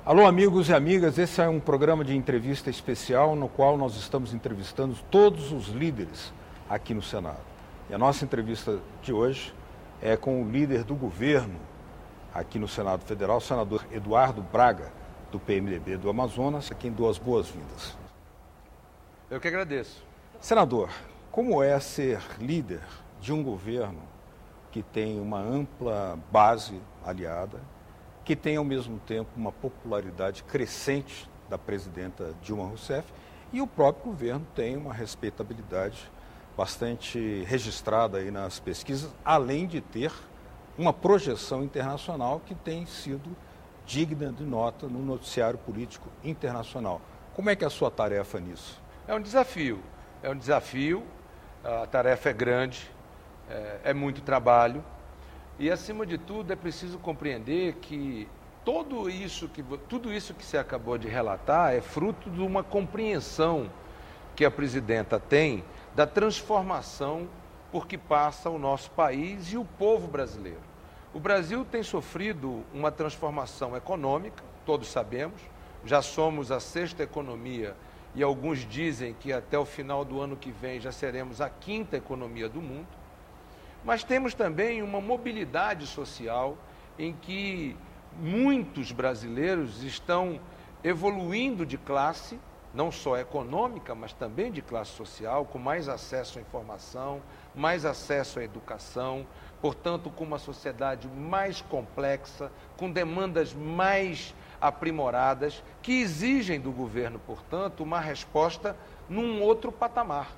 Alô, amigos e amigas, esse é um programa de entrevista especial no qual nós estamos entrevistando todos os líderes aqui no Senado. E a nossa entrevista de hoje é com o líder do governo aqui no Senado Federal, o senador Eduardo Braga, do PMDB do Amazonas, a quem dou as boas-vindas. Eu que agradeço. Senador, como é ser líder de um governo que tem uma ampla base aliada, que tem ao mesmo tempo uma popularidade crescente da presidenta Dilma Rousseff e o próprio governo tem uma respeitabilidade bastante registrada aí nas pesquisas, além de ter uma projeção internacional que tem sido digna de nota no noticiário político internacional. Como é que é a sua tarefa nisso? É um desafio, a tarefa é grande, é muito trabalho e, acima de tudo, é preciso compreender que tudo isso que você acabou de relatar é fruto de uma compreensão que a presidenta tem da transformação por que passa o nosso país e o povo brasileiro. O Brasil tem sofrido uma transformação econômica, todos sabemos, já somos a 6ª economia e alguns dizem que até o final do ano que vem já seremos a 5ª economia do mundo, mas temos também uma mobilidade social em que muitos brasileiros estão evoluindo de classe, não só econômica, mas também de classe social, com mais acesso à informação, mais acesso à educação, portanto, com uma sociedade mais complexa, com demandas mais aprimoradas, que exigem do governo, portanto, uma resposta num outro patamar.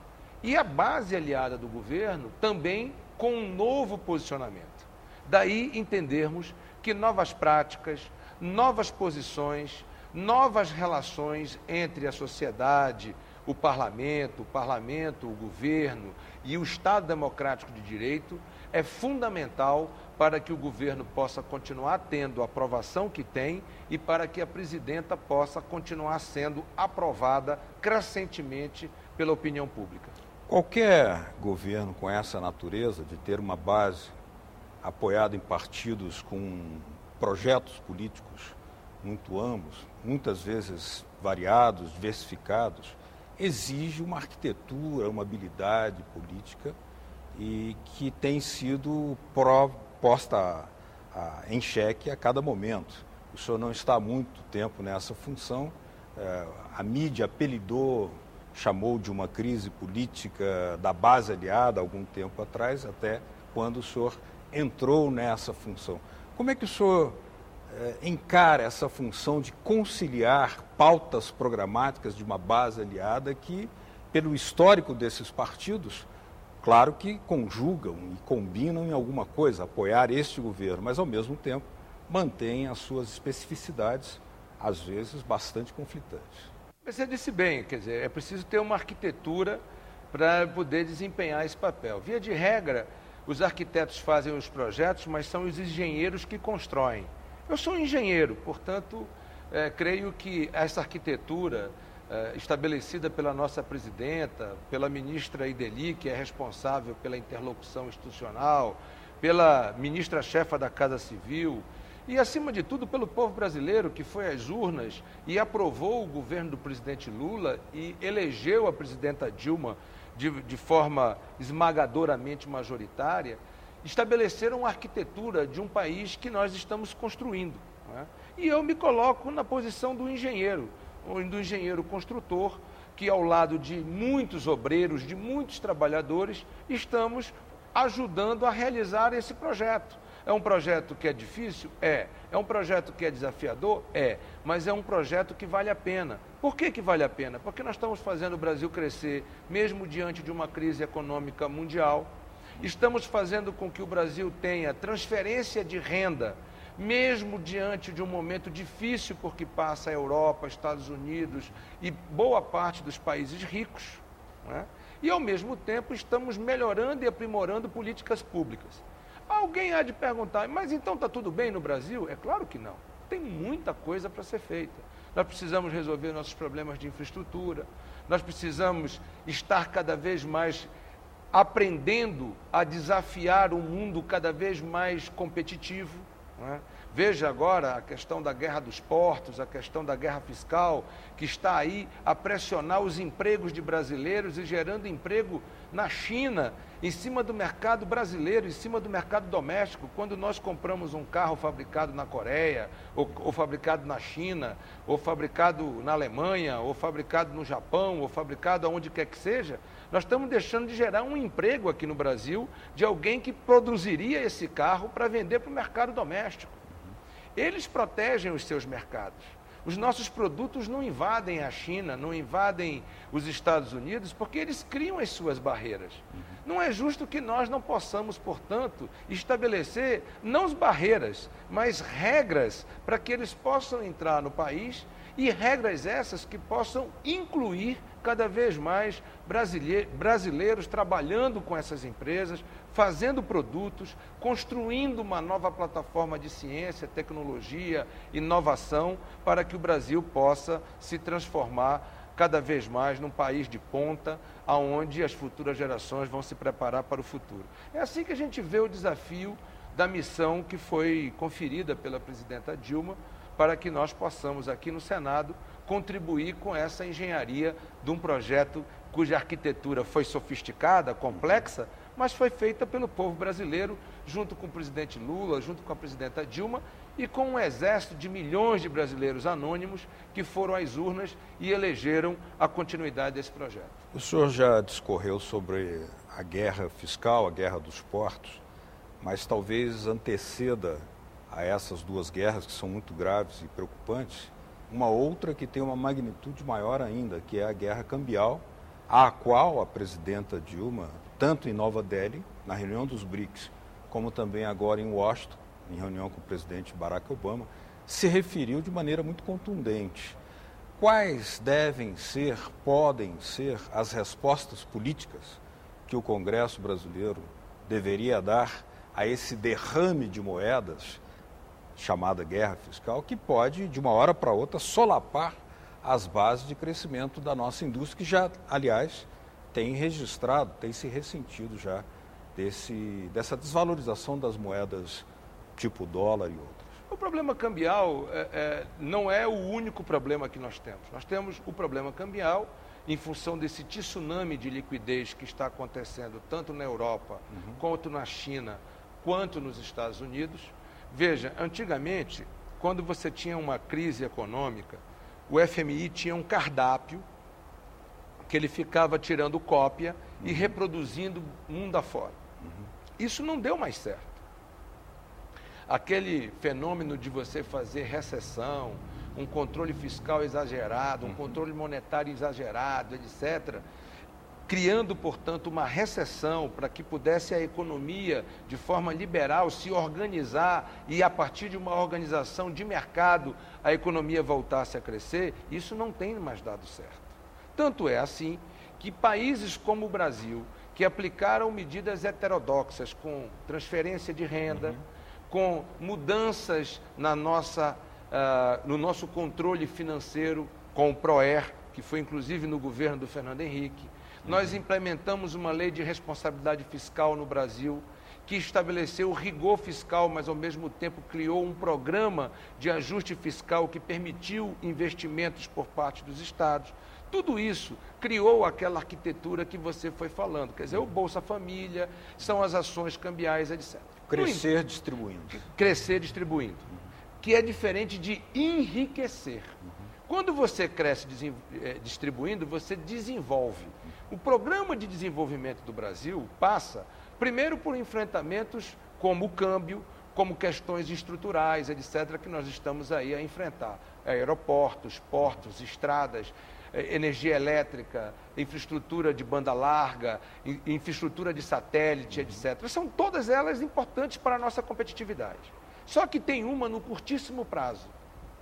E a base aliada do governo também com um novo posicionamento. Daí entendermos que novas práticas, novas posições, novas relações entre a sociedade, o parlamento, o governo e o Estado Democrático de Direito é fundamental para que o governo possa continuar tendo a aprovação que tem e para que a presidenta possa continuar sendo aprovada crescentemente pela opinião pública. Qualquer governo com essa natureza de ter uma base apoiada em partidos com projetos políticos muito amplos, muitas vezes variados, diversificados, exige uma arquitetura, uma habilidade política e que tem sido posta em xeque a cada momento. O senhor não está há muito tempo nessa função, a mídia apelidou, chamou de uma crise política da base aliada há algum tempo atrás, até quando o senhor entrou nessa função. Como é que o senhor encara essa função de conciliar pautas programáticas de uma base aliada que, pelo histórico desses partidos, claro que conjugam e combinam em alguma coisa, apoiar este governo, mas ao mesmo tempo mantêm as suas especificidades, às vezes bastante conflitantes. Você disse bem, quer dizer, é preciso ter uma arquitetura para poder desempenhar esse papel. Via de regra, os arquitetos fazem os projetos, mas são os engenheiros que constroem. Eu sou engenheiro, portanto, creio que essa arquitetura estabelecida pela nossa presidenta, pela ministra Ideli, que é responsável pela interlocução institucional, pela ministra-chefa da Casa Civil e, acima de tudo, pelo povo brasileiro, que foi às urnas e aprovou o governo do presidente Lula e elegeu a presidenta Dilma de forma esmagadoramente majoritária, estabeleceram uma arquitetura de um país que nós estamos construindo. Não é? E eu me coloco na posição do engenheiro construtor, que ao lado de muitos obreiros, de muitos trabalhadores, estamos ajudando a realizar esse projeto. É um projeto que é difícil? É. É um projeto que é desafiador? É. Mas é um projeto que vale a pena. Por que vale a pena? Porque nós estamos fazendo o Brasil crescer, mesmo diante de uma crise econômica mundial. Estamos fazendo com que o Brasil tenha transferência de renda, mesmo diante de um momento difícil porque passa a Europa, Estados Unidos e boa parte dos países ricos, né? E, ao mesmo tempo, estamos melhorando e aprimorando políticas públicas. Alguém há de perguntar, mas então está tudo bem no Brasil? É claro que não. Tem muita coisa para ser feita. Nós precisamos resolver nossos problemas de infraestrutura, nós precisamos estar cada vez mais aprendendo a desafiar um mundo cada vez mais competitivo. não é? Veja agora a questão da guerra dos portos, a questão da guerra fiscal, que está aí a pressionar os empregos de brasileiros e gerando emprego na China, em cima do mercado brasileiro, em cima do mercado doméstico. Quando nós compramos um carro fabricado na Coreia, ou fabricado na China, ou fabricado na Alemanha, ou fabricado no Japão, ou fabricado aonde quer que seja, nós estamos deixando de gerar um emprego aqui no Brasil de alguém que produziria esse carro para vender para o mercado doméstico. Eles protegem os seus mercados. Os nossos produtos não invadem a China, não invadem os Estados Unidos, porque eles criam as suas barreiras. Não é justo que nós não possamos, portanto, estabelecer não as barreiras, mas regras para que eles possam entrar no país, e regras essas que possam incluir cada vez mais brasileiros trabalhando com essas empresas, fazendo produtos, construindo uma nova plataforma de ciência, tecnologia, inovação, para que o Brasil possa se transformar cada vez mais num país de ponta, aonde as futuras gerações vão se preparar para o futuro. É assim que a gente vê o desafio da missão que foi conferida pela presidenta Dilma, para que nós possamos aqui no Senado contribuir com essa engenharia de um projeto cuja arquitetura foi sofisticada, complexa, mas foi feita pelo povo brasileiro, junto com o presidente Lula, junto com a presidenta Dilma e com um exército de milhões de brasileiros anônimos que foram às urnas e elegeram a continuidade desse projeto. O senhor já discorreu sobre a guerra fiscal, a guerra dos portos, mas talvez anteceda a essas duas guerras, que são muito graves e preocupantes, uma outra que tem uma magnitude maior ainda, que é a guerra cambial, a qual a presidenta Dilma, tanto em Nova Delhi, na reunião dos BRICS, como também agora em Washington, em reunião com o presidente Barack Obama, se referiu de maneira muito contundente. Quais podem ser as respostas políticas que o Congresso brasileiro deveria dar a esse derrame de moedas, chamada guerra fiscal, que pode, de uma hora para outra, solapar as bases de crescimento da nossa indústria, que já, aliás, tem registrado, tem se ressentido já dessa desvalorização das moedas tipo dólar e outras. O problema cambial não é o único problema que nós temos. Nós temos o problema cambial em função desse tsunami de liquidez que está acontecendo tanto na Europa, quanto na China, quanto nos Estados Unidos. Veja, antigamente, quando você tinha uma crise econômica, o FMI tinha um cardápio que ele ficava tirando cópia e reproduzindo mundo afora. Isso não deu mais certo. Aquele fenômeno de você fazer recessão, um controle fiscal exagerado, um controle monetário exagerado, etc., criando, portanto, uma recessão para que pudesse a economia, de forma liberal, se organizar e, a partir de uma organização de mercado, a economia voltasse a crescer, isso não tem mais dado certo. Tanto é assim que países como o Brasil, que aplicaram medidas heterodoxas com transferência de renda, com mudanças no nosso controle financeiro, com o PROER, que foi inclusive no governo do Fernando Henrique. Nós implementamos uma lei de responsabilidade fiscal no Brasil, que estabeleceu o rigor fiscal, mas ao mesmo tempo criou um programa de ajuste fiscal que permitiu investimentos por parte dos estados. Tudo isso criou aquela arquitetura que você foi falando, quer dizer, o Bolsa Família, são as ações cambiais, etc. Crescer distribuindo. Crescer distribuindo, que é diferente de enriquecer. Quando você cresce distribuindo, você desenvolve. O programa de desenvolvimento do Brasil passa, primeiro, por enfrentamentos como o câmbio, como questões estruturais, etc., que nós estamos aí a enfrentar. Aeroportos, portos, estradas, energia elétrica, infraestrutura de banda larga, infraestrutura de satélite, etc. São todas elas importantes para a nossa competitividade. Só que tem uma no curtíssimo prazo.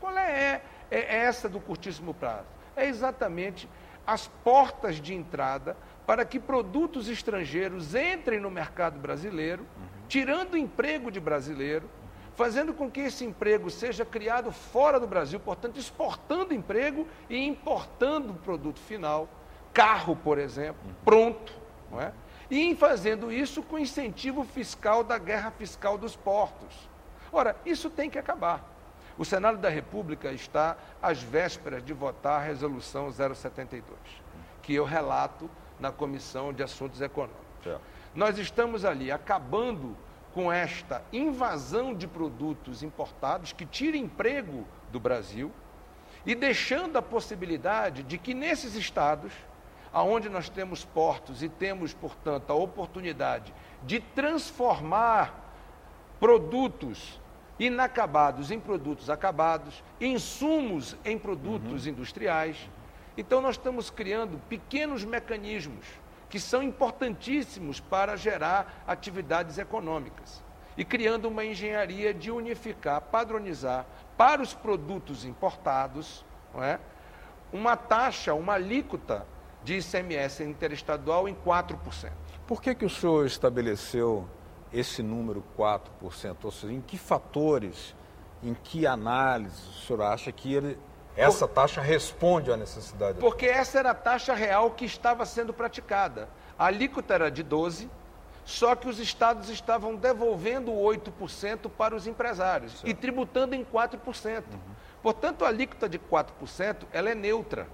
Qual é essa do curtíssimo prazo? É exatamente as portas de entrada para que produtos estrangeiros entrem no mercado brasileiro, tirando o emprego de brasileiro, fazendo com que esse emprego seja criado fora do Brasil, portanto, exportando emprego e importando o produto final, carro, por exemplo, pronto, não é? E em fazendo isso com incentivo fiscal da guerra fiscal dos portos. Ora, isso tem que acabar. O Senado da República está às vésperas de votar a Resolução 072, que eu relato na Comissão de Assuntos Econômicos. Nós estamos ali acabando com esta invasão de produtos importados que tira emprego do Brasil e deixando a possibilidade de que nesses estados, aonde nós temos portos e temos, portanto, a oportunidade de transformar produtos inacabados em produtos acabados, insumos em produtos industriais. Então, nós estamos criando pequenos mecanismos que são importantíssimos para gerar atividades econômicas e criando uma engenharia de unificar, padronizar para os produtos importados, não é? Uma taxa, uma alíquota de ICMS interestadual em 4%. Por que o senhor estabeleceu esse número 4%? Ou seja, em que fatores, em que análise o senhor acha que essa taxa responde à necessidade? Porque essa era a taxa real que estava sendo praticada. A alíquota era de 12%, só que os estados estavam devolvendo 8% para os empresários, certo, e tributando em 4%. Portanto, a alíquota de 4%, ela é neutra.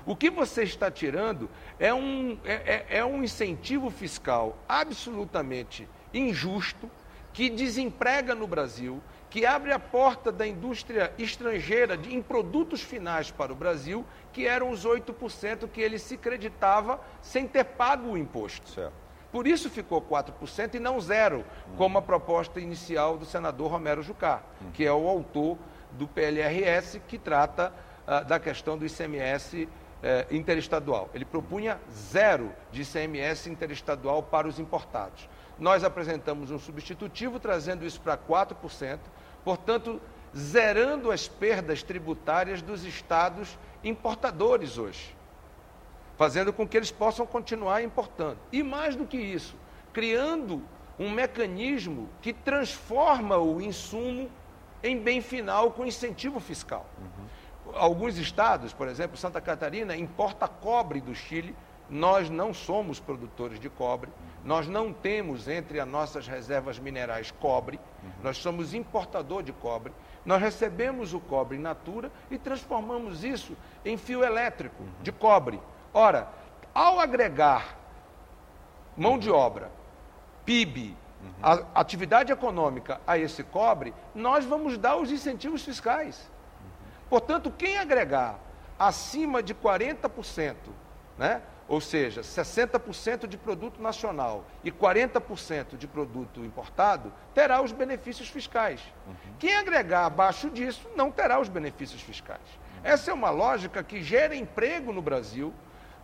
O que você está tirando é um incentivo fiscal absolutamente injusto, que desemprega no Brasil, que abre a porta da indústria estrangeira em produtos finais para o Brasil, que eram os 8% que ele se creditava sem ter pago o imposto. Certo. Por isso ficou 4% e não 0%, como a proposta inicial do senador Romero Jucá, que é o autor do PLRS, que trata da questão do ICMS interestadual. Ele propunha 0% de ICMS interestadual para os importados. Nós apresentamos um substitutivo, trazendo isso para 4%, portanto, zerando as perdas tributárias dos estados importadores hoje, fazendo com que eles possam continuar importando. E mais do que isso, criando um mecanismo que transforma o insumo em bem final com incentivo fiscal. Alguns estados, por exemplo, Santa Catarina, importa cobre do Chile. Nós não somos produtores de cobre, nós não temos entre as nossas reservas minerais cobre, nós somos importador de cobre. Nós recebemos o cobre in natura e transformamos isso em fio elétrico de cobre. Ora, ao agregar mão de obra, PIB, a atividade econômica a esse cobre, nós vamos dar os incentivos fiscais. Portanto, quem agregar acima de 40%, né? Ou seja, 60% de produto nacional e 40% de produto importado, terá os benefícios fiscais. Quem agregar abaixo disso, não terá os benefícios fiscais. Essa é uma lógica que gera emprego no Brasil,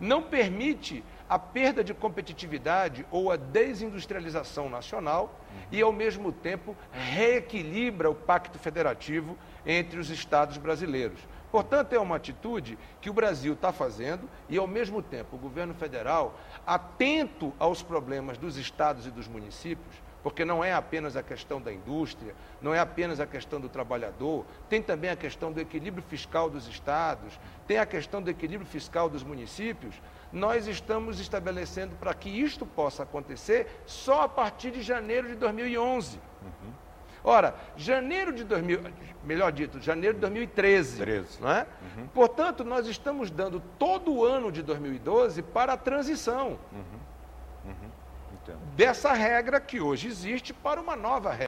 não permite a perda de competitividade ou a desindustrialização nacional e, ao mesmo tempo, reequilibra o pacto federativo entre os estados brasileiros. Portanto, é uma atitude que o Brasil está fazendo e, ao mesmo tempo, o governo federal, atento aos problemas dos estados e dos municípios, porque não é apenas a questão da indústria, não é apenas a questão do trabalhador, tem também a questão do equilíbrio fiscal dos estados, tem a questão do equilíbrio fiscal dos municípios. Nós estamos estabelecendo para que isto possa acontecer só a partir de janeiro de 2011. Ora, janeiro de 2013, não é? Portanto, nós estamos dando todo o ano de 2012 para a transição dessa regra que hoje existe para uma nova regra.